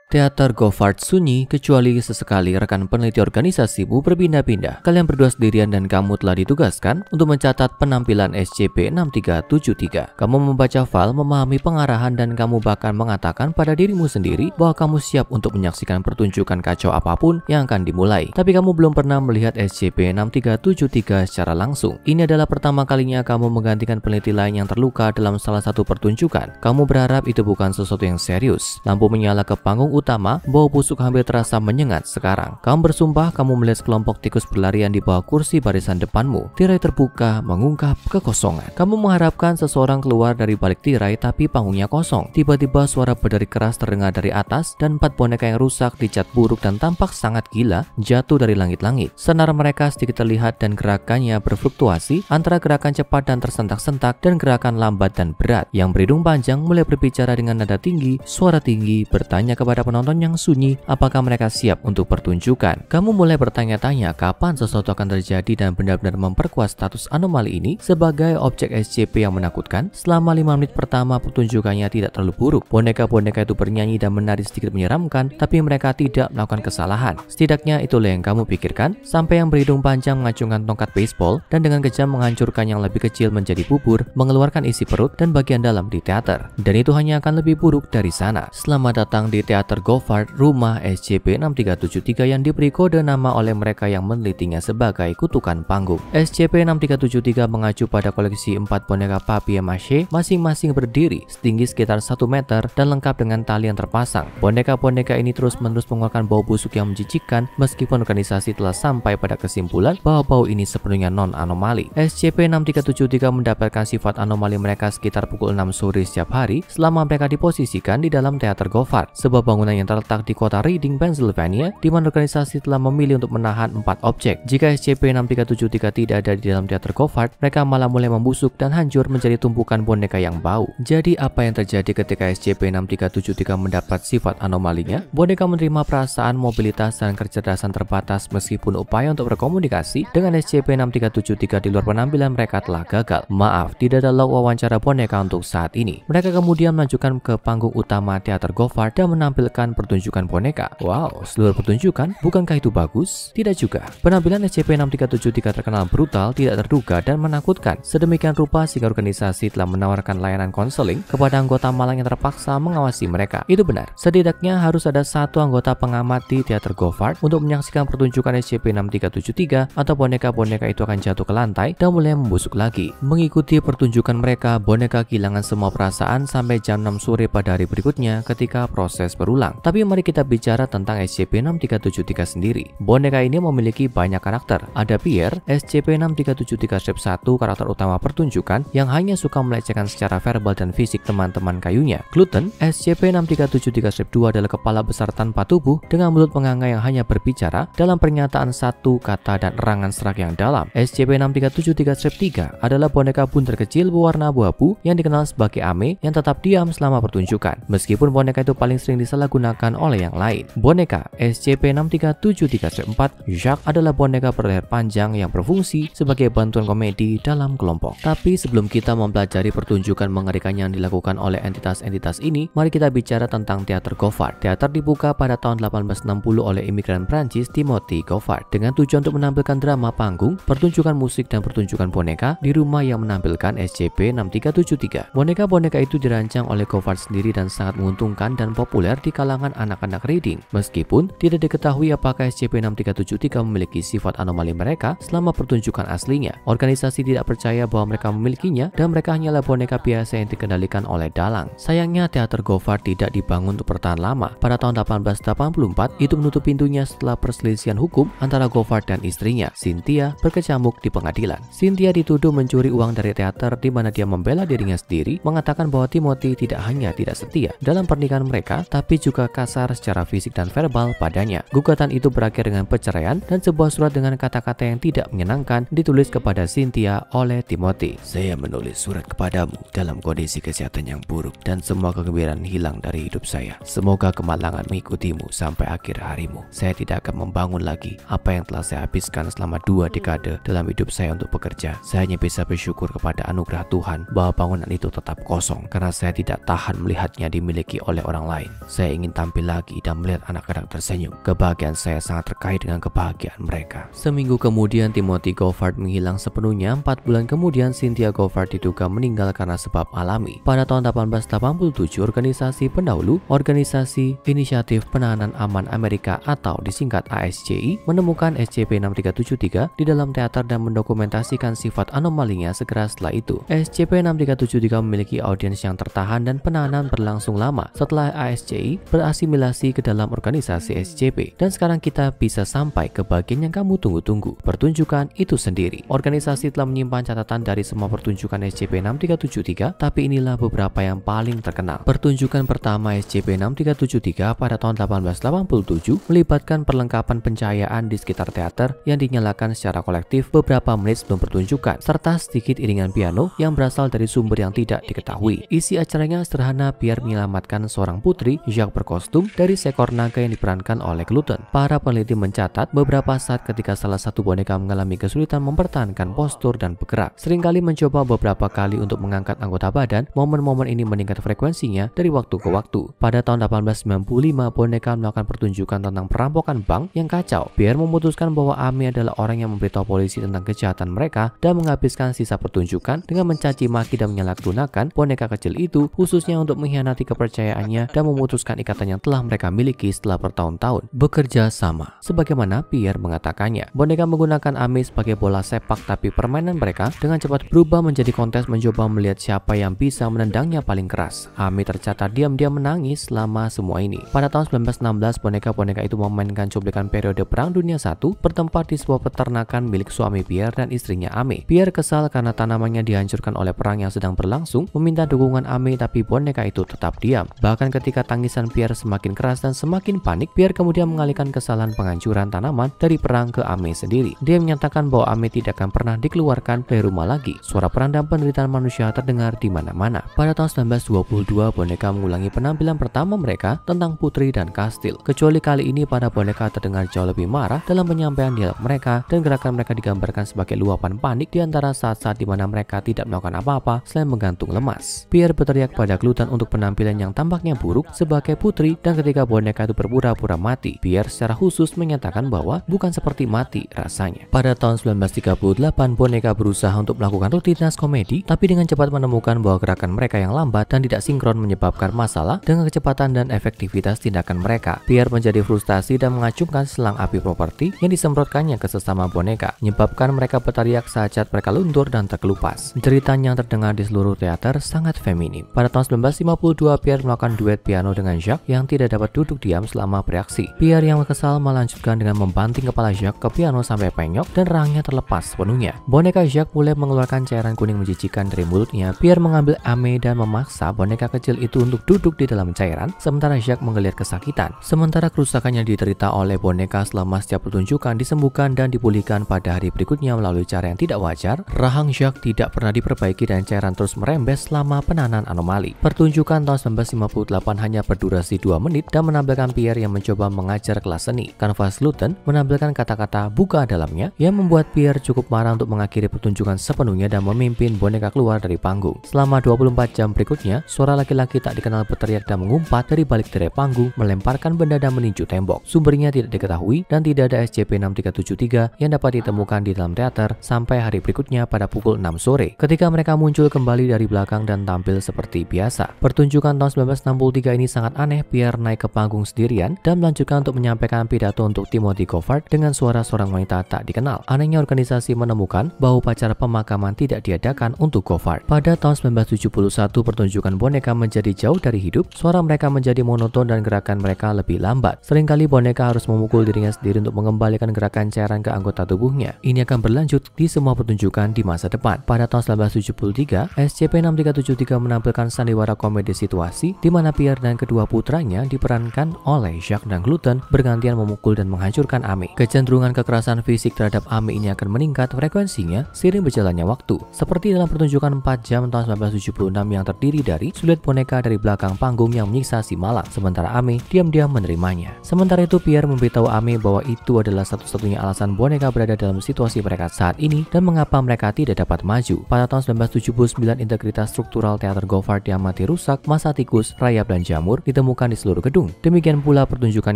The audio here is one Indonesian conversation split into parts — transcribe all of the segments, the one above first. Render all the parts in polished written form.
Teater Goffard sunyi kecuali sesekali rekan peneliti organisasimu berpindah-pindah. Kalian berdua sendirian dan kamu telah ditugaskan untuk mencatat penampilan SCP-6373. Kamu membaca file, memahami pengarahan, dan kamu bahkan mengatakan pada dirimu sendiri bahwa kamu siap untuk menyaksikan pertunjukan kacau apapun yang akan dimulai. Tapi kamu belum pernah melihat SCP-6373 secara langsung. Ini adalah pertama kalinya kamu menggantikan peneliti lain yang terluka dalam salah satu pertunjukan. Kamu berharap itu bukan sesuatu yang serius. Lampu menyala ke panggung utama, bau busuk hampir terasa menyengat sekarang. Kamu bersumpah kamu melihat sekelompok tikus berlarian di bawah kursi barisan depanmu. Tirai terbuka mengungkap kekosongan. Kamu mengharapkan seseorang keluar dari balik tirai, tapi panggungnya kosong. Tiba-tiba suara berderi keras terdengar dari atas dan 4 boneka yang rusak, dicat buruk dan tampak sangat gila jatuh dari langit-langit. Senar mereka sedikit terlihat dan gerakannya berfluktuasi antara gerakan cepat dan tersentak-sentak dan gerakan lambat dan berat. Yang berhidung panjang mulai berbicara dengan nada tinggi, suara tinggi, bertanya kepada penonton yang sunyi apakah mereka siap untuk pertunjukan. Kamu mulai bertanya-tanya kapan sesuatu akan terjadi dan benar-benar memperkuat status anomali ini sebagai objek SCP yang menakutkan. Selama 5 menit pertama pertunjukannya tidak terlalu buruk. Boneka-boneka itu bernyanyi dan menari sedikit menyeramkan, tapi mereka tidak melakukan kesalahan. Setidaknya itulah yang kamu pikirkan, sampai yang berhidung panjang mengacungkan tongkat baseball dan dengan kejam menghancurkan yang lebih kecil menjadi bubur, mengeluarkan isi perut dan bagian dalam di teater. Dan itu hanya akan lebih buruk dari sana. Selamat datang di Teater Goffard, rumah SCP-6373 yang diberi kode nama oleh mereka yang menelitinya sebagai kutukan panggung. SCP-6373 mengacu pada koleksi 4 boneka papier-mâché, masing-masing berdiri setinggi sekitar 1 meter dan lengkap dengan tali yang terpasang. Boneka-boneka ini terus-menerus mengeluarkan bau busuk yang menjijikkan, meskipun organisasi telah sampai pada kesimpulan bahwa bau ini sepenuhnya non-anomali. SCP-6373 mendapatkan sifat anomali mereka sekitar pukul 6 sore setiap hari selama mereka diposisikan di dalam Teater Goffard, sebuah bangunan yang terletak di kota Reading, Pennsylvania, di mana organisasi telah memilih untuk menahan 4 objek. Jika SCP-6373 tidak ada di dalam Teater Goffard, mereka malah mulai membusuk dan hancur menjadi tumpukan boneka yang bau. Jadi apa yang terjadi ketika SCP-6373 mendapat sifat anomalinya? Boneka menerima perasaan, mobilitas, dan kecerdasan terbatas meskipun upaya untuk berkomunikasi dengan SCP-6373 di luar penampilan mereka telah gagal. Maaf, tidak ada log wawancara boneka untuk saat ini. Mereka kemudian melanjutkan ke panggung utama Teater Goffard dan menampilkan pertunjukan boneka. Wow, seluruh pertunjukan? Bukankah itu bagus? Tidak juga. Penampilan SCP-6373 terkenal brutal, tidak terduga, dan menakutkan. Sedemikian rupa sehingga organisasi telah menawarkan layanan konseling kepada anggota malang yang terpaksa mengawasi mereka. Itu benar. Setidaknya harus ada 1 anggota pengamat di Teater Goffard untuk menyaksikan pertunjukan SCP-6373 atau boneka-boneka itu akan jatuh ke lantai dan mulai membusuk lagi. Mengikuti pertunjukan mereka, boneka kehilangan semua perasaan sampai jam 6 sore pada hari berikutnya ketika proses berulang. Tapi mari kita bicara tentang SCP-6373 sendiri. Boneka ini memiliki banyak karakter. Ada Pierre, SCP-6373-1, karakter utama pertunjukan yang hanya suka melecehkan secara verbal dan fisik teman-teman kayunya. Gluten, SCP-6373-2 adalah kepala besar tanpa tubuh dengan mulut menganga yang hanya berbicara dalam pernyataan satu kata dan erangan serak yang dalam. SCP-6373-3 adalah boneka bundar kecil berwarna abu-abu yang dikenal sebagai Ame yang tetap diam selama pertunjukan, meskipun boneka itu paling sering disalahgunakan oleh yang lain. Boneka SCP-6373-4, Jacques, adalah boneka berleher panjang yang berfungsi sebagai bantuan komedi dalam kelompok. Tapi sebelum kita mempelajari pertunjukan mengerikan yang dilakukan oleh entitas-entitas ini, mari kita bicara tentang Teater Goffard. Teater dibuka pada tahun 1860 oleh imigran Prancis Timothy Goffard dengan tujuan untuk menampilkan drama panggung, pertunjukan musik, dan pertunjukan boneka di rumah yang menampilkan SCP-6373. Boneka-boneka itu dirancang oleh Goffard sendiri dan sangat menguntungkan dan populer di kalangan anak-anak Reading. Meskipun tidak diketahui apakah SCP-6373 memiliki sifat anomali mereka selama pertunjukan aslinya, organisasi tidak percaya bahwa mereka memilikinya dan mereka hanyalah boneka biasa yang dikendalikan oleh dalang. Sayangnya Teater Goffard tidak dibangun untuk bertahan lama. Pada tahun 1884, itu menutup pintunya setelah perselisihan hukum antara Goffard dan istrinya, Cynthia, berkecamuk di pengadilan. Cynthia dituduh mencuri uang dari teater, di mana dia membela dirinya sendiri, mengatakan bahwa Timothy tidak hanya tidak setia dalam pernikahan mereka, tapi juga kasar secara fisik dan verbal padanya. Gugatan itu berakhir dengan perceraian dan sebuah surat dengan kata-kata yang tidak menyenangkan ditulis kepada Cynthia oleh Timothy. Saya menulis surat kepadamu dalam kondisi kesehatan yang buruk dan semua kegembiraan hilang dari hidup saya. Semoga kemalangan mengikutimu sampai akhir harimu. Saya tidak akan membangun lagi apa yang telah saya habiskan selama 2 dekade dalam hidup saya untuk bekerja. Saya hanya bisa bersyukur kepada anugerah Tuhan bahwa bangunan itu tetap kosong karena saya tidak tahan melihatnya dimiliki oleh orang lain. Saya ingin tampil lagi dan melihat anak-anak tersenyum. Kebahagiaan saya sangat terkait dengan kebahagiaan mereka. Seminggu kemudian Timothy Goffard menghilang sepenuhnya. 4 bulan kemudian Cynthia Goffard diduga meninggal karena sebab alami. Pada tahun 1887, organisasi pendahulu Organisasi Inisiatif Penahanan Aman Amerika atau disingkat ASCI menemukan SCP-6373 di dalam teater dan mendokumentasikan sifat anomalinya. Segera setelah itu, SCP-6373 memiliki audiens yang tertahan dan penahanan berlangsung lama setelah ASCI berasimilasi ke dalam organisasi SCP. Dan sekarang kita bisa sampai ke bagian yang kamu tunggu-tunggu, pertunjukan itu sendiri. Organisasi telah menyimpan catatan dari semua pertunjukan SCP-6373, tapi inilah beberapa yang paling terkenal. Pertunjukan pertama SCP-6373 pada tahun 1887 melibatkan perlengkapan pencahayaan di sekitar teater yang dinyalakan secara kolektif beberapa menit sebelum pertunjukan, serta sedikit iringan piano yang berasal dari sumber yang tidak diketahui. Isi acaranya sederhana. Pierre menyelamatkan seorang putri, Jacques berkostum, dari seekor naga yang diperankan oleh Gluten. Para peneliti mencatat beberapa saat ketika salah satu boneka mengalami kesulitan mempertahankan postur dan bergerak. Seringkali mencoba beberapa kali untuk mengangkat anggota badan. Momen-momen ini meningkat frekuensinya dari waktu ke waktu. Pada tahun 1895, boneka melakukan pertunjukan tentang perampokan bank yang kacau. Pierre memutuskan bahwa Amy adalah orang yang memberitahu polisi tentang kejahatan mereka dan menghabiskan sisa pertunjukan dengan mencaci maki dan menyalahgunakan boneka kecil itu khususnya untuk mengkhianati kepercayaannya dan memutuskan ikatan yang telah mereka miliki setelah bertahun-tahun bekerja sama. Sebagaimana Pierre mengatakannya, boneka menggunakan Amy sebagai bola sepak, tapi permainan mereka dengan cepat berubah menjadi kontes mencoba melihat siapa yang bisa menendangnya paling keras. Amy tercatat diam-diam menangis selama semua ini. Pada tahun 1916, boneka-boneka itu memainkan cuplikan periode Perang Dunia I bertempat di sebuah peternakan milik suami Pierre dan istrinya Amy. Pierre kesal karena tanamannya dihancurkan oleh perang yang sedang berlangsung, meminta dukungan Amy, tapi boneka itu tetap diam. Bahkan ketika tangisan Pierre semakin keras dan semakin panik, Pierre kemudian mengalihkan kesalahan penghancuran tanaman dari perang ke Amy sendiri. Dia menyatakan bahwa Amy tidak akan pernah dikeluarkan dari rumah lagi. Suara perang dan penderitaan manusia terdengar di mana-mana. Pada tahun 1922, boneka mengulangi penampilan pertama mereka tentang putri dan kastil. Kecuali kali ini para boneka terdengar jauh lebih marah dalam penyampaian dialog mereka, dan gerakan mereka digambarkan sebagai luapan panik di antara saat-saat di mana mereka tidak melakukan apa-apa selain menggantung lemas. Pierre berteriak pada Gluten untuk penampilan yang tampaknya buruk sebagai putri, dan ketika boneka itu berpura-pura mati, Pierre secara khusus menyatakan bahwa bukan seperti mati rasanya. Pada tahun 1938, boneka berusaha untuk melakukan rutinitas komedi, tapi dengan cepat menemukan bahwa gerakan mereka yang lambat dan tidak sinkron menyebabkan masalah dengan kecepatan dan efektivitas tindakan mereka. Pierre menjadi frustasi dan mengacungkan selang api properti yang disemprotkannya ke sesama boneka, menyebabkan mereka berteriak saat mereka luntur dan terkelupas. Jeritan yang terdengar di seluruh teater sangat feminim. Pada tahun 1952, Pierre melakukan duet piano dengan Jacques yang tidak dapat duduk diam selama bereaksi. Pierre yang kesal melanjutkan dengan membanting kepala Jacques ke piano sampai penyok dan rahangnya terlepas sepenuhnya. Boneka Jacques mulai mengeluarkan cairan kuning menjijikan dari mulutnya. Pierre mengambil Amy dan memaksa boneka kecil itu untuk duduk di dalam cairan, sementara Jacques menggeliat kesakitan. Sementara kerusakan yang diderita oleh boneka selama setiap pertunjukan disembuhkan dan dipulihkan pada hari berikutnya melalui cara yang tidak wajar, rahang Jacques tidak pernah diperbaiki dan cairan terus merembes selama penahanan anomali. Pertunjukan tahun 1958 hanya berdurasi 2 menit dan menampilkan Pierre yang mencoba mengajar kelas seni. Kanvas Gluten menampilkan kata-kata buka dalamnya yang membuat Pierre cukup marah untuk mengakhiri pertunjukan sepenuhnya dan memimpin boneka keluar dari panggung. Selama 24 jam berikutnya, suara laki-laki tak dikenal berteriak dan mengumpat dari balik tirai panggung, melemparkan benda dan meninju tembok. Sumbernya tidak diketahui dan tidak ada SCP-6373 yang dapat ditemukan di dalam teater sampai hari berikutnya pada pukul 6 sore ketika mereka muncul kembali dari belakang dan tampil seperti biasa. Pertunjukan tahun 1963 ini sangat aneh. Pierre naik ke panggung sendirian dan melanjutkan untuk menyampaikan pidato untuk Timothy Goffard dengan suara seorang wanita tak dikenal. Anehnya, organisasi menemukan bahwa upacara pemakaman tidak diadakan untuk Goffard. Pada tahun 1971, pertunjukan boneka menjadi jauh dari hidup. Suara mereka menjadi monoton dan gerakan mereka lebih lambat. Seringkali boneka harus memukul dirinya sendiri untuk mengembalikan gerakan cairan ke anggota tubuhnya. Ini akan berlanjut di semua pertunjukan di masa depan. Pada tahun 1973, SCP-6373 menampilkan sandiwara komedi situasi di mana Pierre dan kedua putranya diperankan oleh Jacques dan Gluten bergantian memukul dan menghancurkan Amy. Kecenderungan kekerasan fisik terhadap Amy ini akan meningkat frekuensinya seiring berjalannya waktu, seperti dalam pertunjukan 4 jam tahun 1976 yang terdiri dari sulit boneka dari belakang panggung yang menyiksa si malang, sementara Amy diam-diam menerimanya. Sementara itu, Pierre memberitahu Amy bahwa itu adalah satu-satunya alasan boneka berada dalam situasi mereka saat ini dan mengapa mereka tidak dapat maju. Pada tahun 1979, integritas struktural teater Goffard yang mati rusak, masa tikus, rayap dan jamur ditemukan ditemukan di seluruh gedung. Demikian pula pertunjukan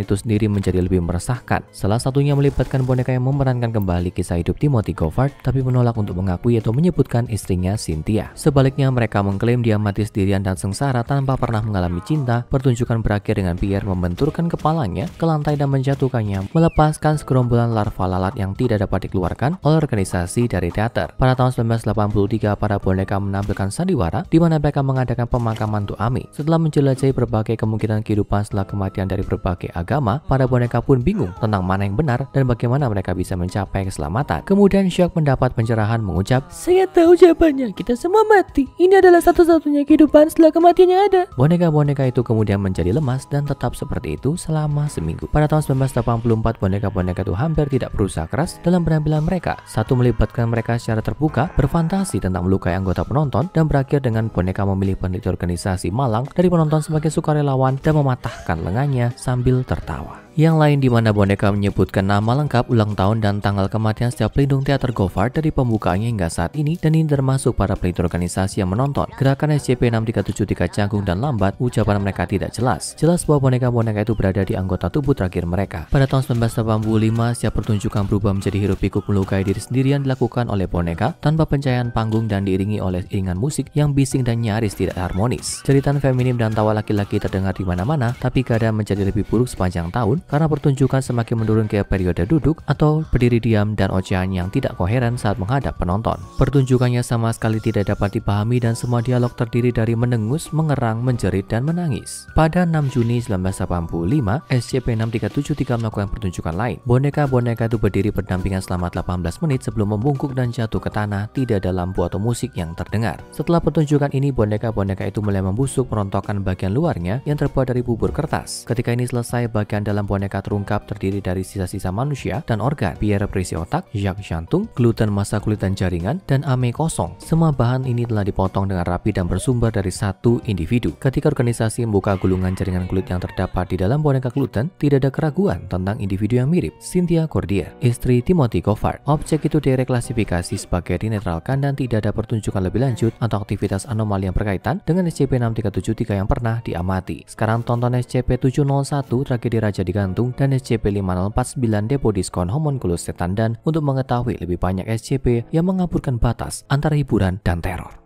itu sendiri menjadi lebih meresahkan. Salah satunya melibatkan boneka yang memerankan kembali kisah hidup Timothy Goffard, tapi menolak untuk mengakui atau menyebutkan istrinya Cynthia. Sebaliknya, mereka mengklaim dia mati sendirian dan sengsara tanpa pernah mengalami cinta. Pertunjukan berakhir dengan Pierre membenturkan kepalanya ke lantai dan menjatuhkannya, melepaskan segerombolan larva lalat yang tidak dapat dikeluarkan oleh organisasi dari teater. Pada tahun 1983, para boneka menampilkan sandiwara di mana mereka mengadakan pemakaman untuk Amy. Setelah menjelajahi berbagai kemungkinan kehidupan setelah kematian dari berbagai agama, para boneka pun bingung tentang mana yang benar dan bagaimana mereka bisa mencapai keselamatan. Kemudian Shock mendapat pencerahan mengucap, "Saya tahu jawabannya, kita semua mati. Ini adalah satu-satunya kehidupan setelah kematian yang ada." Boneka-boneka itu kemudian menjadi lemas dan tetap seperti itu selama seminggu. Pada tahun 1984, boneka-boneka itu hampir tidak berusaha keras dalam penampilan mereka. Satu melibatkan mereka secara terbuka, berfantasi tentang melukai anggota penonton, dan berakhir dengan boneka memilih peneliti organisasi malang dari penonton sebagai sukarelawan dan mematahkan lengannya sambil tertawa. Yang lain di mana boneka menyebutkan nama lengkap, ulang tahun, dan tanggal kematian setiap pelindung teater Goffard dari pembukaannya hingga saat ini, dan ini termasuk para peneliti organisasi yang menonton. Gerakan SCP-6373 canggung dan lambat, ucapan mereka tidak jelas. Jelas bahwa boneka-boneka itu berada di anggota tubuh terakhir mereka. Pada tahun 1985, setiap pertunjukan berubah menjadi hiruk pikuk melukai diri sendiri yang dilakukan oleh boneka tanpa pencahayaan panggung dan diiringi oleh iringan musik yang bising dan nyaris tidak harmonis. Jeritan feminim dan tawa laki-laki terdengar di mana-mana, tapi keadaan menjadi lebih buruk sepanjang tahun karena pertunjukan semakin menurun ke periode duduk atau berdiri diam dan ocehan yang tidak koheren saat menghadap penonton. Pertunjukannya sama sekali tidak dapat dipahami dan semua dialog terdiri dari mendengus, mengerang, menjerit, dan menangis. Pada 6 Juni 1985, SCP-6373 melakukan pertunjukan lain. Boneka-boneka itu berdiri berdampingan selama 18 menit sebelum membungkuk dan jatuh ke tanah, tidak ada lampu atau musik yang terdengar. Setelah pertunjukan ini, boneka-boneka itu mulai membusuk, merontokkan bagian luarnya yang terbuat dari bubur kertas. Ketika ini selesai, bagian dalam boneka terungkap terdiri dari sisa-sisa manusia dan organ. Pierre berisi otak, Jacques jantung, gluten massa kulit dan jaringan, dan Amy kosong. Semua bahan ini telah dipotong dengan rapi dan bersumber dari satu individu. Ketika organisasi membuka gulungan jaringan kulit yang terdapat di dalam boneka gluten, tidak ada keraguan tentang individu yang mirip, Cynthia Cordier, istri Timothy Goffard. Objek itu direklasifikasi sebagai dinetralkan dan tidak ada pertunjukan lebih lanjut atau aktivitas anomali yang berkaitan dengan SCP-6373 yang pernah diamati. Sekarang tonton SCP-701 Tragedi Raja Digantung dan SCP-5049 Depo Diskon Homunculus Setan dan untuk mengetahui lebih banyak SCP yang mengaburkan batas antara hiburan dan teror.